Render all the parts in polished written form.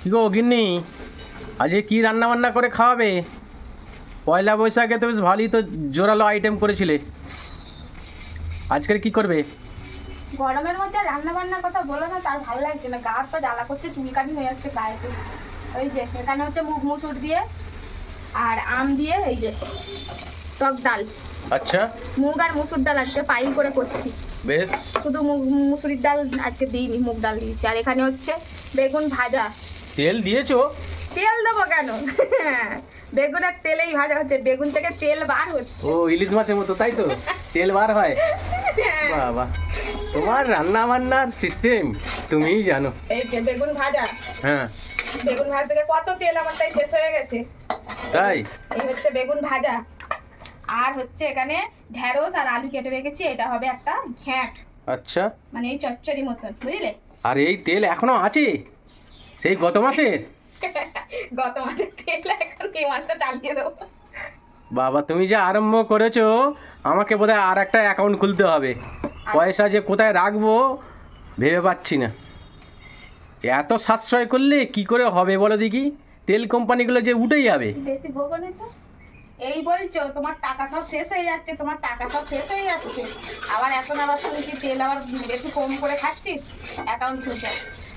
কি গো গিন্নি, আজকে কি রান্না বান্না করে খাওয়াবে? পয়লা বৈশাখে তো বেশ ভালোই তো জোরালো আইটেম করেছিলে, আজকের কি করবে? গরমের মধ্যে রান্না বান্নার কথা বলো না, তার ভালো লাগছে না। গা হাত পা জ্বালা করছে, চুলকানি হয়ে যাচ্ছে গায়ে। ওই যে এখানে হচ্ছে মুগ মুসুর দিয়ে আর আম দিয়ে এই যে টক ডাল। আচ্ছা, মুগ আর মুসুর ডাল আজকে পাইল করে করছি। বেশ। শুধু মুসুরির ডাল আজকে দিইনি, মুগ ডাল দিয়েছি। আর এখানে হচ্ছে বেগুন ভাজা। তেল দিয়েছো? তেল দেবো কেন? বেগুনের তেলেই ভাজা হচ্ছে, বেগুন থেকে তেল বার হচ্ছে। ও ইলিশ মাছের মতো, তাই তো? তেল বার হয়? বাবা, তোমার রান্না বান্নার সিস্টেম তুমিই জানো। এই যে বেগুন ভাজা, হ্যাঁ, বেগুন ভাজা থেকে কত তেল আমার তাই শেষ হয়ে গেছে। তাই? এই হচ্ছে বেগুন ভাজা, আর হচ্ছে এখানে ঢেঁড়স আর আলু কেটে রেখেছি। এটা হবে একটা ঘ্যাঁট, আচ্ছা। মানে এই চচ্চড়ি মতন, বুঝলে? আর এই তেল এখনো আছে সেই গত মাসের? গত মাসের তেল এখন এই মাসটা চালিয়ে দেবো। বাবা, তুমি যে আরম্ভ করেছো, আমাকে বোধহয় আর একটা অ্যাকাউন্ট খুলতে হবে। পয়সা যে কোথায় রাখবো ভেবে পাচ্ছি না। এত সাশ্রয় করলে কি করে হবে বলো দেখি? তেল কোম্পানিগুলো যে উঠেই যাবে। বেশি ভোগ নেই তো। এই বলছো তোমার টাকা সব শেষ হয়ে যাচ্ছে, তোমার টাকা সব শেষ হয়ে যাচ্ছে, আবার এখন আবার তুমি কি তেল আবার একটু কম করে খাচ্ছিস অ্যাকাউন্ট খুলতে?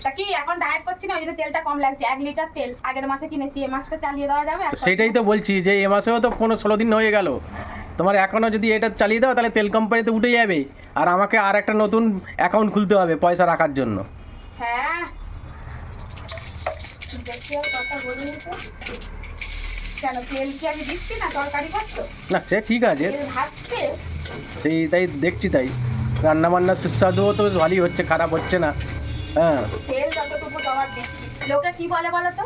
তা কি এখন ডায়েট করছি না, ওই জন্য তেলটা কম লাগছে। 1 লিটার তেল আগের মাসে কিনেছি, এ মাসটা চালিয়ে দেওয়া যাবে? তো সেটাই তো বলছি যে এ মাসেও তো 15-16 দিন হয়ে গেল। তোমার এখনও যদি এটা চালিয়ে দাও তাহলে তেল কোম্পানিতে উঠে যাবে, আর আমাকে আর একটা নতুন অ্যাকাউন্ট খুলতে হবে পয়সা রাখার জন্য। হ্যাঁ, দেখি আর কথা বলিনি তো। কেন তেল কি আমি দিচ্ছি না? তরকারি করছো, না সে ঠিক আছে, তেল ভাজছে। সেই তাই দেখছি, তাই রান্না বান্নার সুস্বাদুও তো বেশ ভালোই হচ্ছে, খারাপ হচ্ছে না। হ্যাঁ, তেল যতটুকু দেওয়ার দেখছি। লোকে কি বলে বলো তো?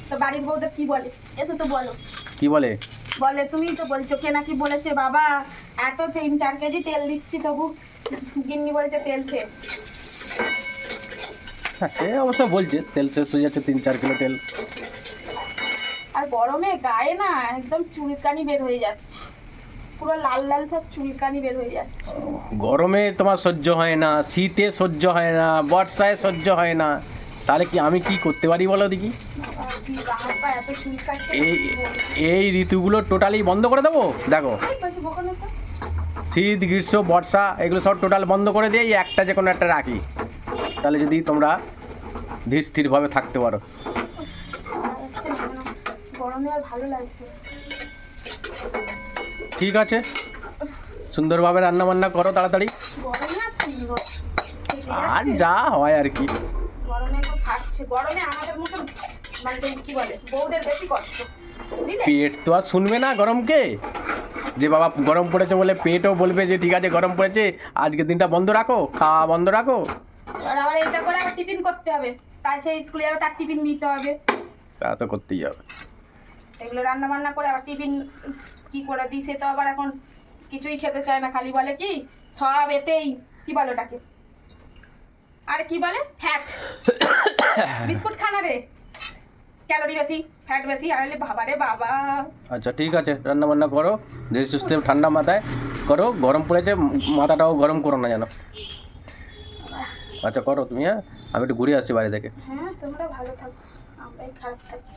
তো বাড়ির বউদের কি বলে এসে তো বলো। কি বলে? বলে তুমি তো বলছো, কে নাকি বলেছে বাবা এত 3-4 কেজি তেল দিচ্ছি তবু গিন্নি বলছে তেল শেষ। হ্যাঁ, সে অবশ্য বলছে তেল শেষ হয়ে যাচ্ছে, 3-4 কিলো তেল। আর গরমে গায়ে না একদম চুলকানি বের হয়ে যাচ্ছে, পুরো লাল লাল সব চুলকানি বের হয়ে যাচ্ছে। গরমে তোমার সহ্য হয় না, শীতে সহ্য হয় না, বর্ষায় সহ্য হয় না, তাহলে কি আমি কি করতে পারি বলো দেখি? বাবা, কি গা হাত পা এত চুলকাচ্ছে। এই ঋতুগুলো টোটালি বন্ধ করে দেবো। দেখো, এই বলছি বকো না তো। শীত, গ্রীষ্ম, বর্ষা এগুলো সব টোটাল বন্ধ করে দিয়ে একটা যে কোনো একটা রাখি, তাহলে যদি তোমরা ধীর স্থিরভাবে থাকতে পারো। গরমে আর ভালো লাগছে। ঠিক আছে, সুন্দরভাবে রান্না বান্না করো তাড়াতাড়ি, গরমে আর সুন্দর আর যা হয় আর কি। গরমে একটু ফাটছে। গরমে আমাদের মতো মানে কি বলে বউদের বেশি কষ্ট, বুঝলে? পেট তো আর শুনবে না গরমকে, যে বাবা গরম পড়েছে বলে পেটও বলবে যে ঠিক আছে গরম পড়েছে, আজকের দিনটা বন্ধ রাখো, খাওয়া বন্ধ রাখো। আর আবার এটা করে আবার টিফিন করতে হবে, তাই সেই স্কুলে যাবে, তার টিফিন দিতে হবে। তা তো করতেই হবে। এগুলো রান্না বান্না করে আবার টিফিন কি করে দিই, সে তো আবার এখন কিছুই খেতে চায় না, খালি বলে কি সব এতেই কি বলে ওটাকে, আর কি বলে ফ্যাট। বিস্কুট খানা রে, ক্যালোরি বেশি, ফ্যাট বেশি। আরে বাবা রে বাবা। আচ্ছা ঠিক আছে, রান্না বান্না করো ধীরে সুস্থে, ঠান্ডা মাথায় করো, গরম পড়েছে মাথাটাও গরম করো না যেন। আচ্ছা করো তুমি, হ্যাঁ আমি একটু ঘুরে আসছি বাইরে থেকে। হ্যাঁ, তোমরা ভালো থাকো, আমরাই খারাপ থাকি।